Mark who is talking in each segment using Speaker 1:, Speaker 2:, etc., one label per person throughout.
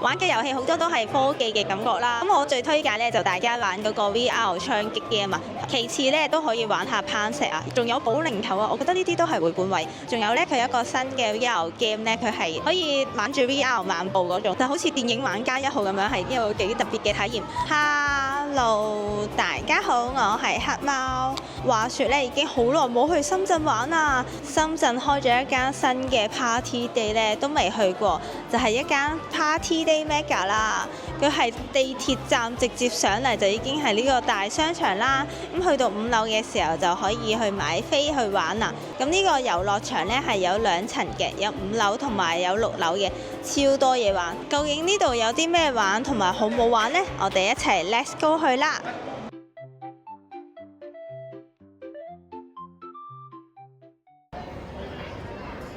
Speaker 1: 玩嘅遊戲好多都係科技嘅感覺啦，咁我最推介咧就大家玩嗰個 VR 槍擊 game 啊，其次咧都可以玩下攀石啊，仲有保齡球啊，我覺得呢啲都係回本位。仲有咧佢有一個新嘅 VR game 咧，佢係可以玩住 VR 漫步嗰種，就好似電影玩家1號咁樣，係一個幾特別嘅體驗。Hello， 大家好，我係黑貓。話說咧已經好耐冇去深圳玩啦，深圳開咗一間新嘅 Party Day 咧，都未去過，就係一間 Party Day Mega 啦。佢係地鐵站直接上嚟就已經係呢個大商場啦。咁去到5樓嘅時候就可以去買飛去玩啦。咁呢個遊樂場咧係有2層嘅，有5樓同埋有6樓嘅，超多嘢玩。究竟呢度有啲咩玩同埋好唔好玩呢？我哋一齊 Let's go 去啦！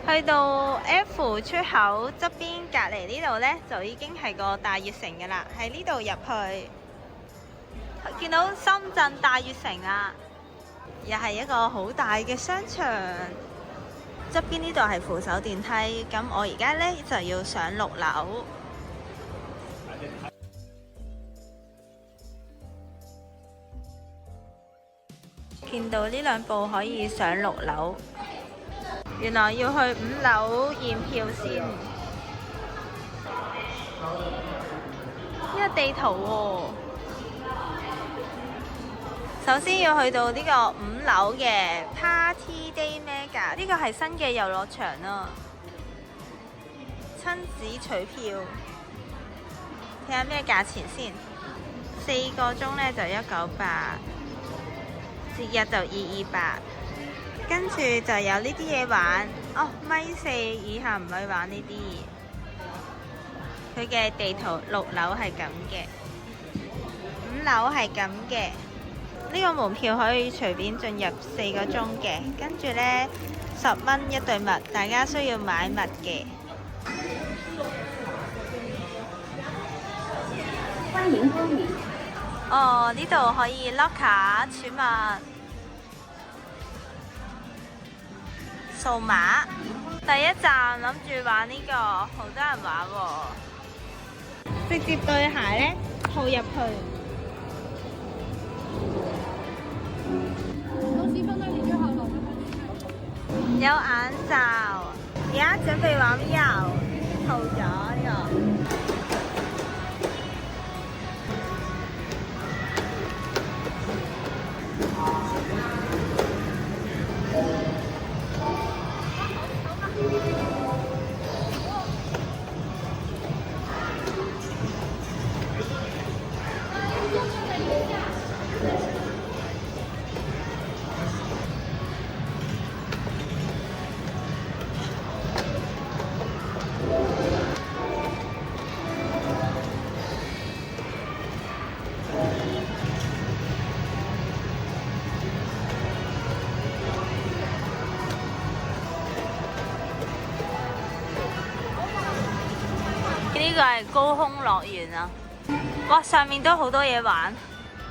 Speaker 1: 去到 F 出口側邊隔離呢度呢，就已經係個大悅城嘅啦。喺呢度入去，見到深圳大悅城啦，又係一個好大嘅商場。側邊呢度係扶手電梯，咁我而家呢，就要上6樓。見到呢兩部可以上6樓。原來要去5樓驗票先，呢個地圖喎。首先要去到呢個5樓嘅 Party Day Mega， 呢個係新嘅遊樂場啊。親子取票，睇下咩價錢先。4個鐘呢就198，節日就228。跟住就有呢啲嘢玩，哦，1.4米以下唔可以玩呢啲。佢嘅地圖6樓係咁嘅，5樓係咁嘅。呢個門票可以隨便進入4個鐘嘅，跟住呢10蚊一對襪，大家需要買襪嘅。歡迎光臨。哦，呢度可以 lock 卡儲物。掃碼，第一站諗住玩呢個，好多人玩喎。直接對鞋呢，套入去。有眼罩，而家準備玩遊，套咗呢個。呢個係高空樂園啊！哇，上面都好多嘢玩，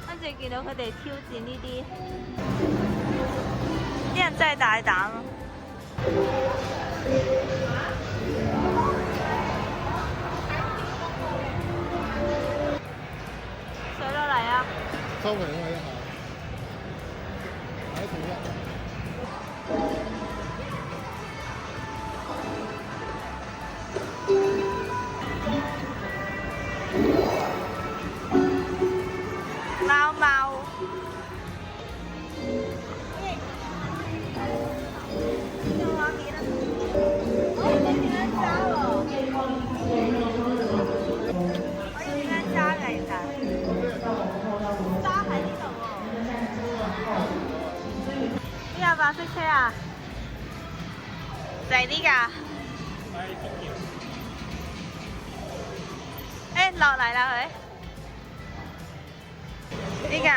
Speaker 1: 跟住見到佢哋挑戰呢啲，啲人真係大膽咯！水落嚟啊！
Speaker 2: 收皮啦！一下，睇圖
Speaker 1: 貓貓，呢個畫面啊！可以點樣揸喎？可以點樣揸㗎？其實揸喺呢度喎。呢架白色車啊，就係呢架。誒，落嚟啦佢。呢架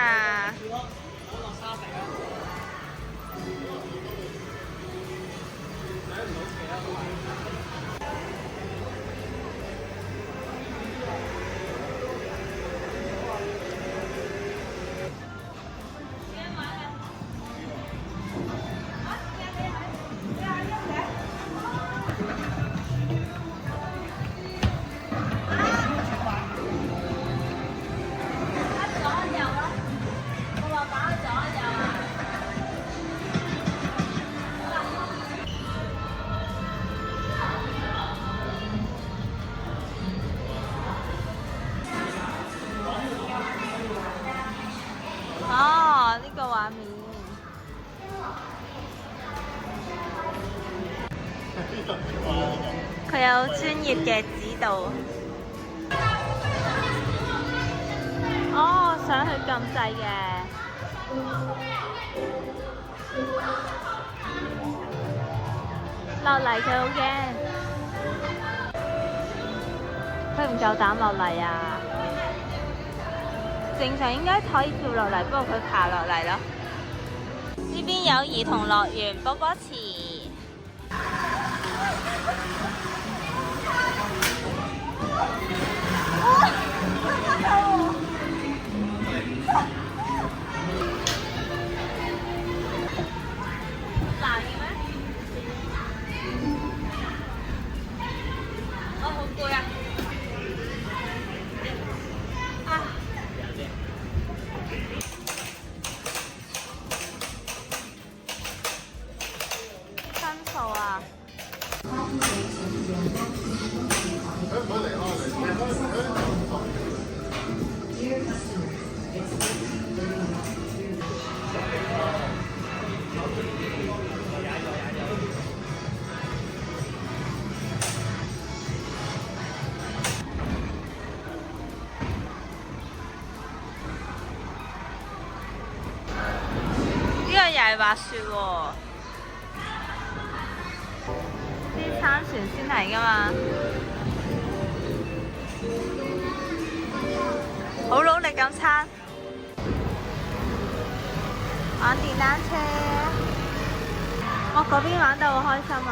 Speaker 1: 有專業嘅指導。哦，想去撳掣嘅。落嚟佢好驚，佢唔夠膽落嚟啊！正常應該可以跳落嚟，不過佢爬落嚟咯。呢邊有兒童樂園波波池。難嘅咩？我好攰啊！辛苦啊！呢個又係滑雪喎，啲山船先嚟㗎嘛，好努力咁撐，玩電單車，我嗰邊玩得好開心啊！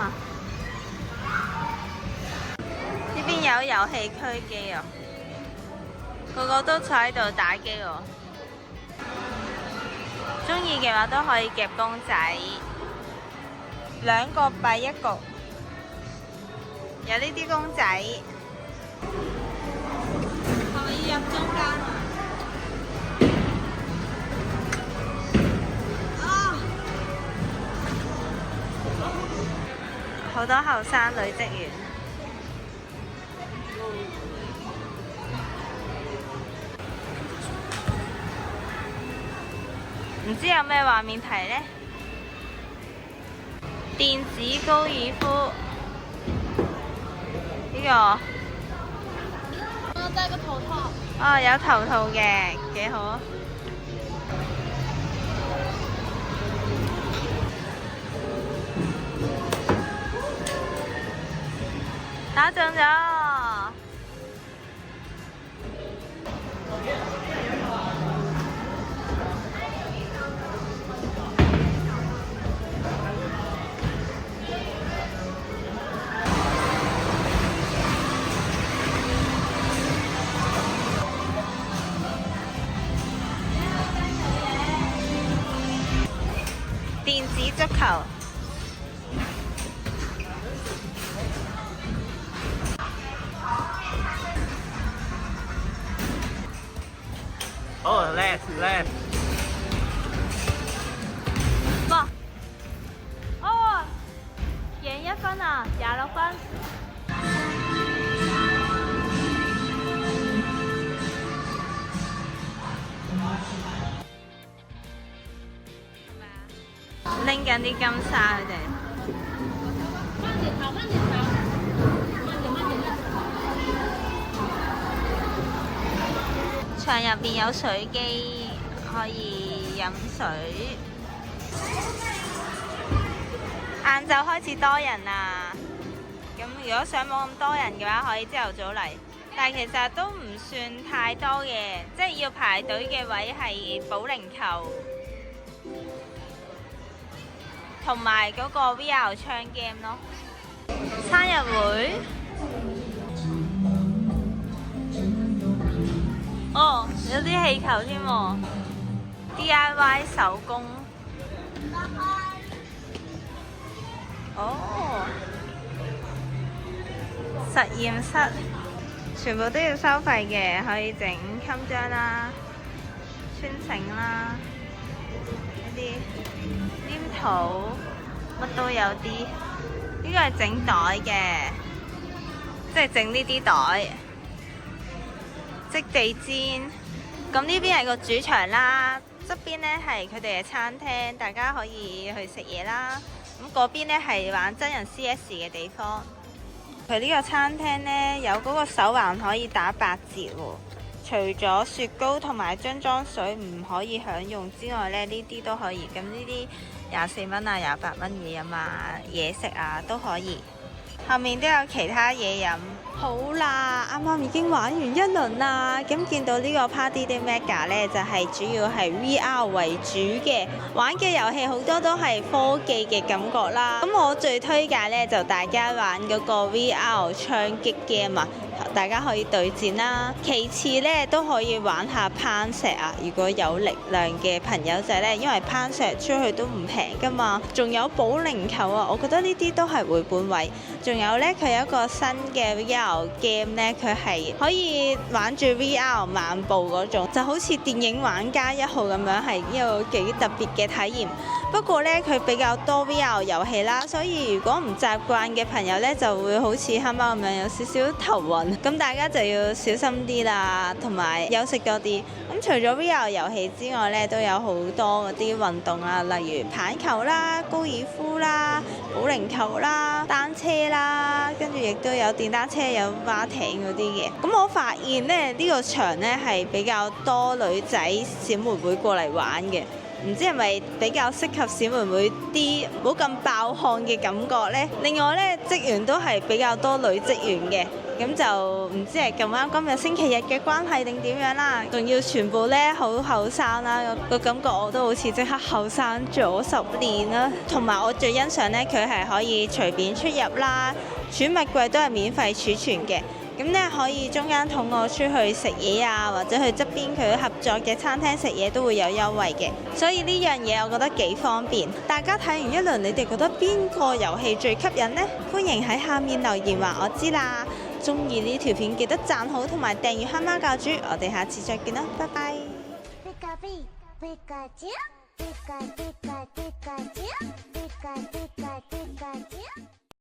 Speaker 1: 呢邊有遊戲區機啊，個個都坐喺度打機喎。中意嘅話都可以夾公仔，2個幣1局，有呢啲公仔。係咪要入中間啊？好多後生女職員。唔知有咩畫面睇呢？電子高爾夫呢個，我戴個頭套。哦，有頭套嘅，幾好。打中咗！電子足球。
Speaker 2: 哦，left。
Speaker 1: 哇！哦，贏1分啊，26分。拎緊啲金沙佢哋。場入邊有水機，可以飲水。晏晝開始多人啦，咁如果想冇咁多人嘅話，可以朝頭早嚟。但係其實都唔算太多嘅，即係要排隊嘅位係保齡球。同埋嗰個 VR 槍 game 咯，生日會，哦，有啲氣球添喎 ，DIY 手工，哦，實驗室，全部都要收費嘅，可以整襟章啦、穿繩啦，呢啲。黏土乜都有啲，呢個係整袋嘅，即係整呢啲袋，織地氈。咁呢邊係個主場啦，側邊呢係佢哋嘅餐廳，大家可以去食嘢啦。咁嗰邊呢係玩真人 CS 嘅地方。佢佢呢個餐廳呢，有嗰個手環可以打8折喎。除咗雪糕同埋樽裝水唔可以享用之外呢，呢啲都可以。咁呢啲24蚊啊、28蚊嘢飲啊、嘢食啊都可以。後面都有其他嘢飲。好啦，啱啱已經玩完一輪啦。咁見到呢個 Party de Mega 呢，就係主要係 VR 為主嘅，玩嘅遊戲好多都係科技嘅感覺啦。咁我最推介呢，就大家玩嗰個 VR 槍擊 game 啊，大家可以對戰啦。其次呢，都可以玩下攀石啊，如果有力量嘅朋友仔呢，因為攀石出去都唔平㗎嘛。仲有保齡球啊，我覺得呢啲都係回本位。仲有呢，佢有一個新嘅 VR game 呢，佢係可以玩住 VR 漫步嗰種，就好似電影玩家1號咁樣，係一個幾特別嘅體驗。不過呢，佢比較多 VR 遊戲啦，所以如果唔習慣嘅朋友呢，就會好似黑貓咁樣有少少頭暈。咁大家就要小心啲啦，同埋休息多啲。咁除咗 VR 遊戲之外呢，都有好多嗰啲運動啊，例如棒球啦、高爾夫啦、保齡球啦、單車啦，跟住亦都有電單車、有蛙艇嗰啲嘅。咁我發現呢，呢個場呢係比較多女仔小妹妹過嚟玩嘅。唔知係咪比較適合小妹妹啲，唔好咁爆汗嘅感覺呢？另外呢，職員都係比較多女職員嘅，咁就唔知係咁啱今日星期日嘅關係定點樣啦。仲要全部呢好後生啦，個感覺我都好似即刻後生咗10年啦。同埋我最欣賞呢，佢係可以隨便出入啦，儲物櫃都係免費儲存嘅。咁呢可以中間肚餓出去食嘢啊，或者去側邊佢合作嘅餐廳食嘢都會有優惠嘅，所以呢樣嘢我覺得幾方便。大家睇完一輪，你哋覺得邊個遊戲最吸引呢？歡迎喺下面留言話我知啦。中意呢條片記得讚好同埋訂閱黑貓教主，我哋下次再見啦，拜拜。